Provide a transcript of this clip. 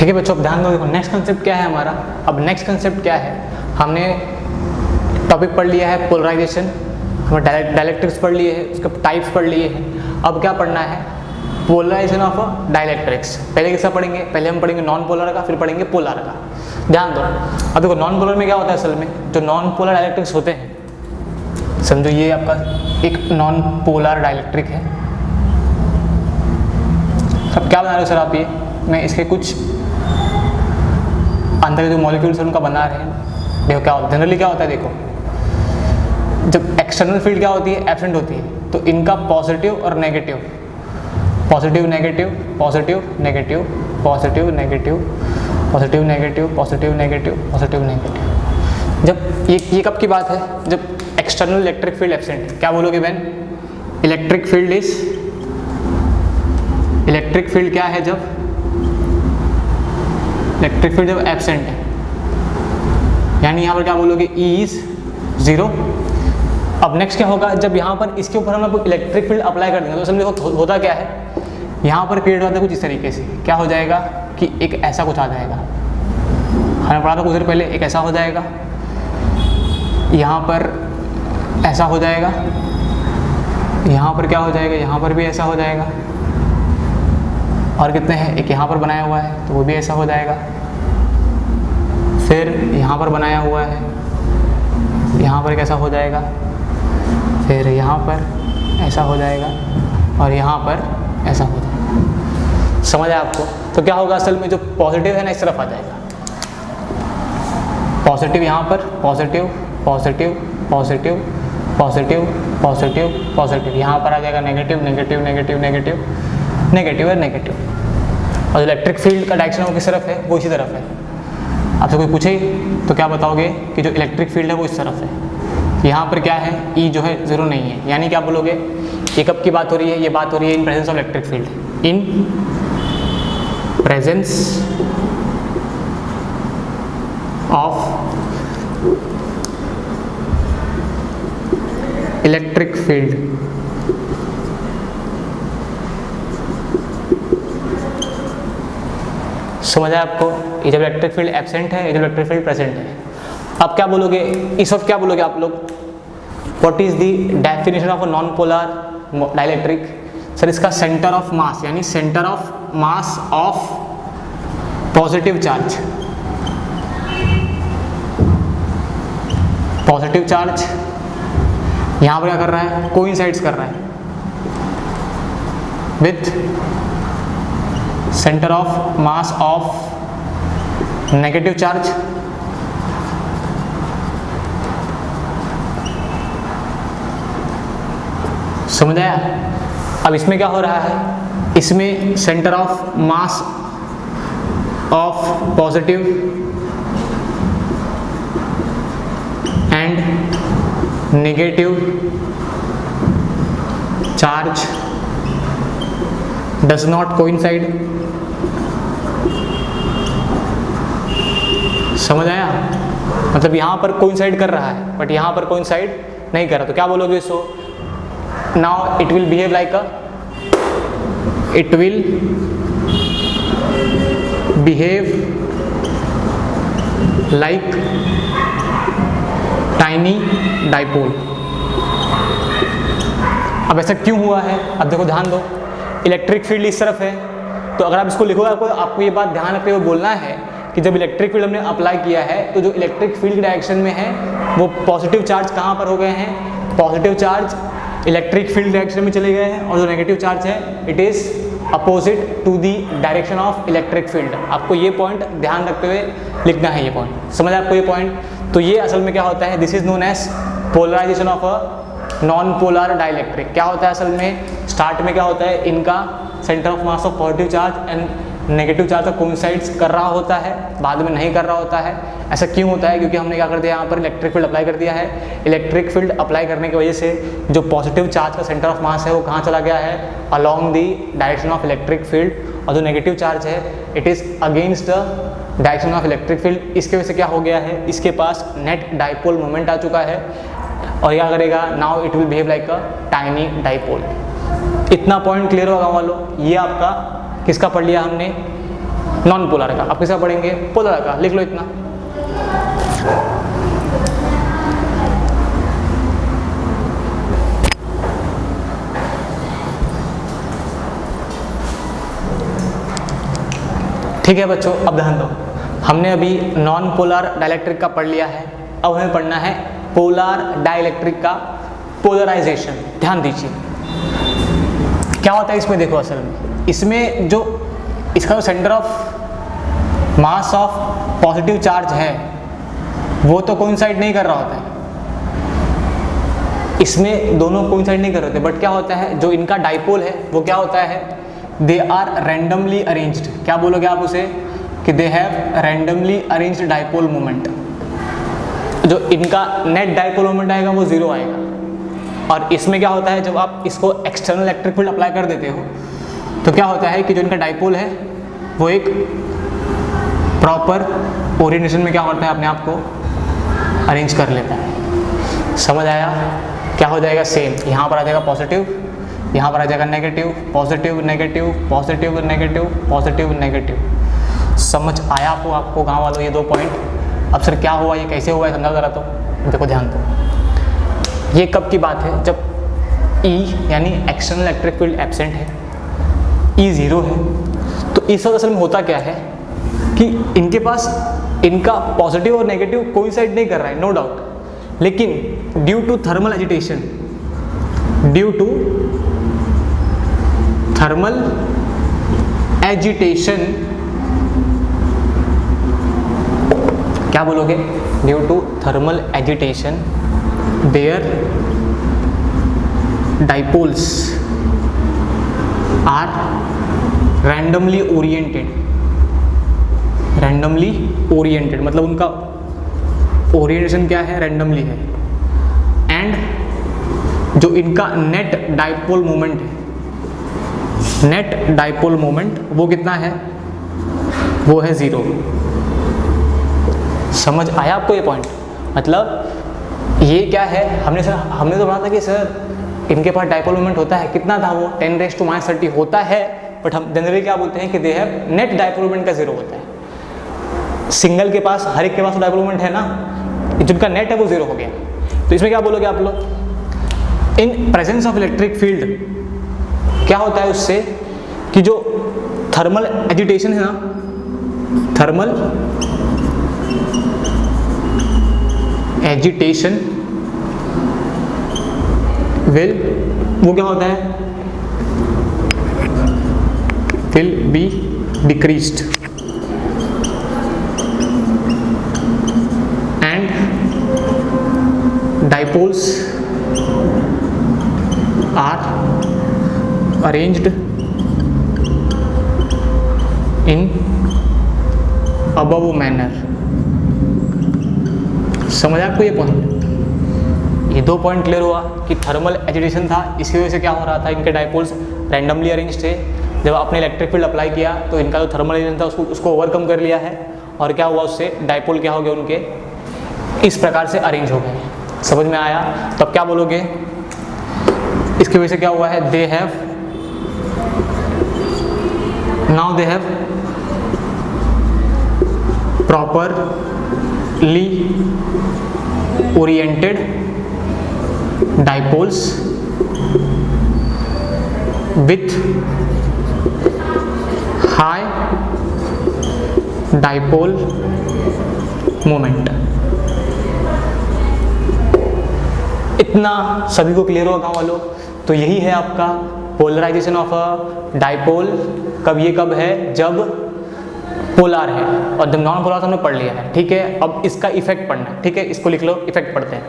ठीक है बच्चों, अब ध्यान दो। देखो नेक्स्ट कंसेप्ट क्या है हमारा। अब नेक्स्ट कंसेप्ट क्या है, हमने टॉपिक पढ़ लिया है पोलराइजेशन, हमने डाइलेक्ट्रिक्स पढ़ लिए हैं, उसके टाइप्स पढ़ लिए हैं। अब क्या पढ़ना है, पोलराइजेशन ऑफ डाइलेक्ट्रिक्स। पहले किसका पढ़ेंगे, पहले हम पढ़ेंगे नॉन पोलर का, फिर पढ़ेंगे पोलर का। ध्यान दो। अब देखो नॉन पोलर में क्या होता है, असल में जो नॉन पोलर डाइलेक्ट्रिक्स होते हैं, समझो ये आपका एक नॉन पोलर डाइलेक्ट्रिक है। अब क्या बना रहे हो सर आप, ये मैं इसके कुछ अंदर जो मॉलिक्यूल्स हैं उनका बना रहे हैं। देखो क्या होता है, जनरली क्या होता है, देखो जब एक्सटर्नल फील्ड क्या होती है, एब्सेंट होती है, तो इनका पॉजिटिव और negative, positive negative, positive negative, positive negative, positive negative, positive negative, positive negative. जब ये कब की बात है, जब एक्सटर्नल इलेक्ट्रिक फील्ड एब्सेंट है। क्या बोलोगे बहन, electric field is, electric field क्या है, जब इलेक्ट्रिक फील्ड जब एब्सेंट है, यानी यहाँ पर क्या बोलोगे, E इज 0। अब नेक्स्ट क्या होगा, जब यहाँ पर इसके ऊपर हम लोग इलेक्ट्रिक फील्ड अप्लाई कर देंगे तो समझो होता क्या है, यहाँ पर क्रिएट होता है कुछ इस तरीके से। क्या हो जाएगा कि एक ऐसा कुछ आ जाएगा, हमें पढ़ा था कुछ देर पहले, एक ऐसा हो जाएगा, यहाँ पर ऐसा हो जाएगा, यहाँ पर क्या हो जाएगा, यहाँ पर भी ऐसा हो जाएगा, और कितने हैं, एक यहाँ पर बनाया हुआ है तो वो भी ऐसा हो जाएगा, फिर यहाँ पर बनाया हुआ है, यहाँ पर कैसा हो जाएगा, फिर यहाँ पर ऐसा हो जाएगा, और यहाँ पर ऐसा हो जाएगा। समझ आया आपको। तो क्या होगा, असल में जो पॉजिटिव है ना इस तरफ आ जाएगा, पॉजिटिव यहाँ पर, positive positive positive positive positive positive, यहाँ पर आ जाएगा negative negative negative negative negative है नेगेटिव। और जो इलेक्ट्रिक फील्ड का डायरेक्शन वो किस तरफ है, वो इसी तरफ है। आपसे कोई पूछे तो क्या बताओगे कि जो इलेक्ट्रिक फील्ड है वो इस तरफ है। यहाँ पर क्या है, E जो है 0 नहीं है, यानी क्या बोलोगे, ये कब की बात हो रही है, ये बात हो रही है in presence of electric field, in presence of electric field. समझ आया आपको। ये जब इलेक्ट्रिक फील्ड एब्सेंट है, ये जब इलेक्ट्रिक फील्ड प्रेजेंट है। अब क्या बोलोगे, इस वक्त क्या बोलोगे आप लोग, what is the definition of a non polar dielectric. Sir इसका सेंटर ऑफ मास, यानी centre of mass of positive charge, positive charge यहाँ पर क्या कर रहा है, कोइंसाइड्स कर रहा है with centre of mass of negative charge. समझ आया। अब इसमें क्या हो रहा है, इसमें centre of mass of positive and negative charge does not coincide. समझ आया, मतलब यहाँ पर कोइंसाइड कर रहा है बट यहाँ पर कोइंसाइड नहीं कर रहा। तो क्या बोलोगे इसको, now it will behave like a, it will behave like tiny dipole. अब ऐसा क्यों हुआ है, अब देखो ध्यान दो, इलेक्ट्रिक फील्ड इस तरफ है, तो अगर आप इसको लिखोगे आपको ये बात ध्यान रखते हुए बोलना है कि जब इलेक्ट्रिक फील्ड हमने अप्लाई किया है तो जो इलेक्ट्रिक फील्ड के डायरेक्शन में है वो पॉजिटिव चार्ज कहाँ पर हो गए हैं, positive charge electric field direction में चले गए हैं, और जो नेगेटिव चार्ज है it is opposite to the direction of electric field. आपको ये पॉइंट ध्यान रखते हुए लिखना है, ये पॉइंट समझ आपको ये पॉइंट। तो ये असल में क्या होता है, this is known as polarisation of a non polar dielectric. क्या होता है असल में, स्टार्ट में क्या होता है, इनका centre of mass of positive charge and negative charge का कोइंसाइड्स कर रहा होता है, बाद में नहीं कर रहा होता है। ऐसा क्यों होता है, क्योंकि हमने क्या कर दिया, यहाँ पर इलेक्ट्रिक फील्ड अप्लाई कर दिया है। इलेक्ट्रिक फील्ड अप्लाई करने की वजह से जो पॉजिटिव चार्ज का सेंटर ऑफ मास है वो कहाँ चला गया है, along the direction of electric field, और जो नेगेटिव चार्ज है it is against the direction of electric field. इसके वजह से क्या हो गया है, इसके पास नेट डाइपोल मोमेंट आ चुका है, और क्या करेगा, now it will behave like a tiny dipole. इतना पॉइंट क्लियर होगा वालों। ये आपका किसका पढ़ लिया हमने, नॉन पोलर का। अब किसका पढ़ेंगे? पोलर का। लिख लो इतना। ठीक है बच्चों, अब ध्यान दो, हमने अभी नॉन पोलर डाइलेक्ट्रिक का पढ़ लिया है, अब हमें पढ़ना है पोलर डाइलेक्ट्रिक का पोलराइजेशन। ध्यान दीजिए क्या होता है इसमें। देखो असल में इसमें जो इसका जो centre of mass of positive charge है वो तो कोइंसाइड नहीं कर रहा होता है, इसमें दोनों कोइंसाइड नहीं कर रहे होते, बट क्या होता है जो इनका डाइपोल है वो क्या होता है, दे आर रैंडमली अरेंज्ड। क्या बोलोगे आप उसे कि they have randomly arranged dipole moment. जो इनका नेट डाइपोल मोमेंट आएगा वो जीरो आएगा। और इसमें क्या होता है जब आप इसको एक्सटर्नल इलेक्ट्रिक फील्ड अप्लाई कर देते हो तो क्या होता है कि जो इनका डाइपोल है वो एक प्रॉपर ओरिएंटेशन में क्या करता है, अपने आप को अरेंज कर लेता है। समझ आया? क्या हो जाएगा? सेम यहाँ पर आ जाएगा पॉजिटिव, यहाँ पर आ जाएगा negative, positive negative, positive negative, positive negative. समझ आया आपको गाँव वालों ये दो पॉइंट? अब सर क्या हुआ, ये कैसे हुआ है, समझा जरा। तो देखो ध्यान दो, ये कब की बात है, जब E यानी एक्सटर्नल इलेक्ट्रिक फील्ड एब्सेंट है, E जीरो है। तो इस वक्त असल में होता क्या है कि इनके पास इनका पॉजिटिव और नेगेटिव कोइंसाइड नहीं कर रहा है, नो डाउट, लेकिन due to thermal agitation, due to thermal agitation, क्या बोलोगे? Due to thermal agitation there dipoles are randomly oriented. Randomly oriented मतलब उनका ओरिएंटेशन क्या है, रैंडमली है। एंड जो इनका नेट डाइपोल मोमेंट है, नेट डाइपोल मोमेंट वो कितना है, वो है जीरो। समझ आया आपको ये पॉइंट? मतलब ये क्या है, हमने तो पढ़ा था कि सर इनके पास डाइपोल मोमेंट होता है, कितना था वो, 10⁻³ होता है, बट हम जनरली क्या बोलते हैं कि they have net dipole moment का जीरो होता है। सिंगल के पास, हर एक के पास डाइपोल मोमेंट है ना, जिनका नेट है वो जीरो हो गया। तो इसमें क्या बोलोगे आप लोग, in presence of electric field क्या होता है उससे कि जो थर्मल एजिटेशन है ना, थर्मल एजिटेशन विल, वो क्या होता है, will be decreased and dipoles are arranged in above manner. समझ आपको ये पॉइंट? ये दो पॉइंट क्लियर हुआ कि थर्मल एजिटेशन था, इसकी वजह से क्या हो रहा था, इनके डाइपोल्स रैंडमली अरेंज थे। जब आपने इलेक्ट्रिक फील्ड अप्लाई किया तो इनका जो थर्मल एजिटेशन था उसको ओवरकम कर लिया है, और क्या हुआ उससे डाइपोल क्या हो गए उनके इस प्रकार से अरेंज हो गए। समझ में आया? तब क्या बोलोगे, इसकी वजह से क्या हुआ है, they have, now they have properly oriented dipoles with high dipole moment। इतना सभी को क्लियर होगा गाँव वालों? तो यही है आपका पोलराइजेशन ऑफ अ डाइपोल। कब ये कब है, जब पोलर है, और जब नॉन पोलर हमने पढ़ लिया है। ठीक है, अब इसका इफेक्ट पढ़ना है। ठीक है, इसको लिख लो, इफेक्ट पढ़ते हैं।